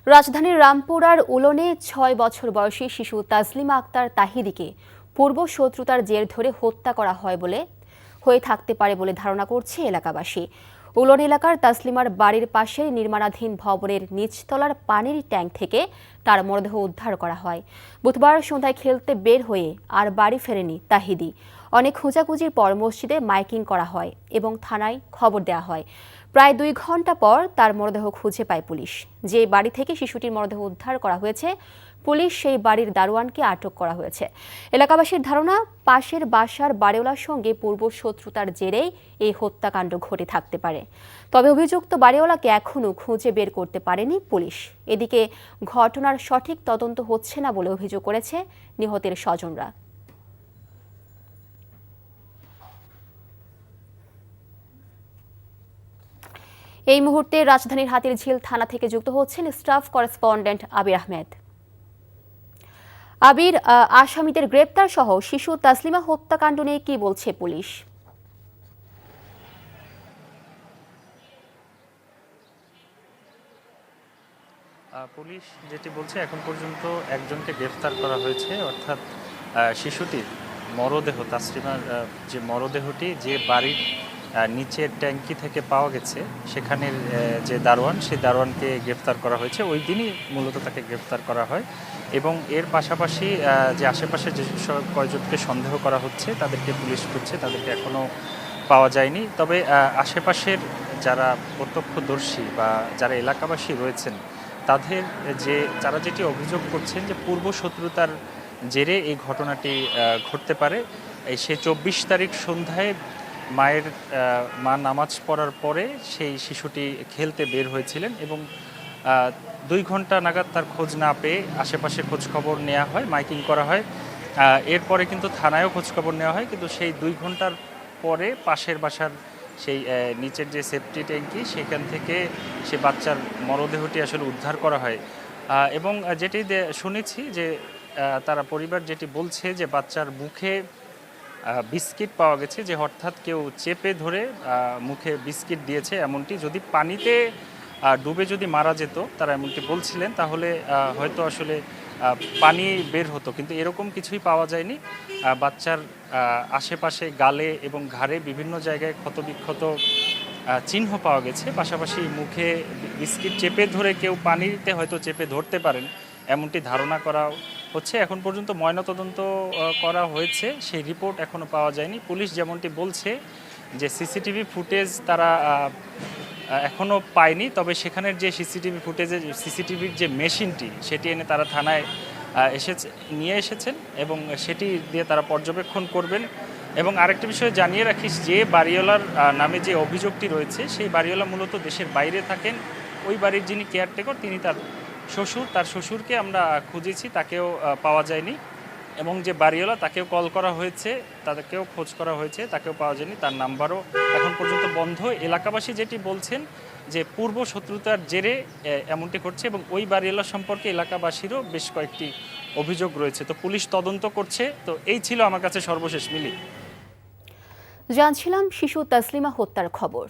রাজধানীর রামপুরার উলনে ৬ বছর বয়সী শিশু তাসলিমা আক্তার তাহিদিকে পূর্ব শত্রুতার জের ধরে হত্যা করা হয়ে থাকতে পারে বলে ধারণা করছে এলাকাবাসী। উলন এলাকার তাসলিমার বাড়ির পাশের নির্মাণাধীন ভবনের নিচতলার পানির ট্যাঙ্ক থেকে তার মরদেহ উদ্ধার করা হয়। বুধবার সন্ধ্যায় খেলতে বের হয়ে আর বাড়ি ফেরেনি তাহিদি। অনেক খোঁজাখুঁজির পর মসজিদে মাইকিং করা হয় এবং থানায় খবর দেওয়া হয়। প্রায় 2 ঘন্টা পর তার মরদেহ খুঁজে পায় পুলিশ। যে বাড়ি থেকে শিশুটির মরদেহ উদ্ধার করা হয়েছে, পুলিশ সেই বাড়ির দারোয়ানকে আটক করা হয়েছে। এলাকাবাসীর ধারণা, পাশের বাসার বাড়িওয়ালার সঙ্গে পূর্ব শত্রুতার জেরেই এই হত্যাকাণ্ড ঘটে থাকতে পারে। তবে অভিযুক্ত বাড়িওয়ালাকে এখনও খুঁজে বের করতে পারেনি পুলিশ। এদিকে ঘটনার সঠিক তদন্ত হচ্ছে না বলে অভিযোগ করেছে নিহতের স্বজনরা। এই মুহূর্তে রাজধানীর হাতিরঝিল থানা থেকে যুক্ত হচ্ছেন স্টাফ করেসপন্ডেন্ট আবির আহমেদ। আবির, আসামিদের গ্রেপ্তার সহ শিশু তাসলিমা হত্যাকাণ্ড নিয়ে কি বলছে পুলিশ? পুলিশ যেটি বলছে, এখন পর্যন্ত একজনকে গ্রেফতার করা হয়েছে, অর্থাৎ শিশুটির মরদেহ, তাসলিমার যে মরদেহটি যে বাড়ির নিচের ট্যাঙ্কি থেকে পাওয়া গেছে, সেখানের যে দারোয়ান, সেই দারোয়ানকে গ্রেফতার করা হয়েছে। ওই দিনই মূলত তাকে গ্রেফতার করা হয় এবং এর পাশাপাশি যে আশেপাশে যে কয়েকজনকে সন্দেহ করা হচ্ছে তাদেরকে পুলিশ করছে, তাদেরকে এখনও পাওয়া যায়নি। তবে আশেপাশের যারা প্রত্যক্ষদর্শী বা যারা এলাকাবাসী রয়েছেন, তারা যেটি অভিযোগ করছেন যে পূর্ব শত্রুতার জেরে এই ঘটনাটি ঘটতে পারে। সেই 24 তারিখ সন্ধ্যায় মা নামাজ পড়ার পরে সেই শিশুটি খেলতে বের হয়েছিলেন এবং 2 ঘন্টা নাগাদ তার খোঁজ না পেয়ে আশেপাশে খোঁজখবর নেওয়া হয়, মাইকিং করা হয়। এরপরে কিন্তু থানায়ও খোঁজখবর নেওয়া হয়, কিন্তু সেই 2 ঘন্টার পরে পাশের বাসার সেই নিচের যে সেফটি ট্যাঙ্কি, সেখান থেকে সে বাচ্চার মরদেহটি আসলে উদ্ধার করা হয়। এবং যেটি শুনেছি যে তারা পরিবার যেটি বলছে যে বাচ্চার মুখে বিস্কিট পাওয়া গেছে, যে অর্থাৎ কেউ চেপে ধরে মুখে বিস্কিট দিয়েছে এমনটি। যদি পানিতে ডুবে যদি মারা যেত, তারা এমনটি বলছিলেন, তাহলে হয়তো আসলে পানি বের হতো, কিন্তু এরকম কিছুই পাওয়া যায়নি। বাচ্চার আশেপাশে গালে এবং ঘাড়ে বিভিন্ন জায়গায় ক্ষতবিক্ষত চিহ্ন পাওয়া গেছে। পাশাপাশি মুখে বিস্কিট চেপে ধরে কেউ পানিতে হয়তো চেপে ধরতে পারেন, এমনটি ধারণা করা হচ্ছে। এখন পর্যন্ত ময়নাতদন্ত করা হয়েছে, সেই রিপোর্ট এখনও পাওয়া যায়নি। পুলিশ যেমনটি বলছে যে সিসিটিভি ফুটেজ তারা এখনও পায়নি, তবে সেখানের যে সিসিটিভির যে মেশিনটি, সেটি এনে তারা থানায় নিয়ে এসেছেন এবং সেটি দিয়ে তারা পর্যবেক্ষণ করবেন। এবং আরেকটি বিষয় জানিয়ে রাখিস, যে বাড়িওয়ালার নামে যে অভিযোগটি রয়েছে, সেই বাড়িওয়ালা মূলত দেশের বাইরে থাকেন। ওই বাড়ির যিনি কেয়ারটেকার, তিনি তার শ্বশুরকে আমরা খুঁজেছি, তাকেও পাওয়া যায়নি। এবং যে বাড়িওয়ালা, তাকেও কল করা হয়েছে, তাদেরকেও খোঁজ করা হয়েছে, তাকেও পাওয়া যায়নি, তার নাম্বারও এখন পর্যন্ত বন্ধ। এলাকাবাসী যেটি বলছেন যে পূর্ব শত্রুতার জেরে এমনটি ঘটছে এবং ওই বাড়িওয়ালা সম্পর্কে এলাকাবাসীরও বেশ কয়েকটি অভিযোগ রয়েছে। তো পুলিশ তদন্ত করছে। তো এই ছিল আমার কাছে সর্বশেষ মিলি। জানছিলাম শিশু তাসলিমা হত্যার খবর।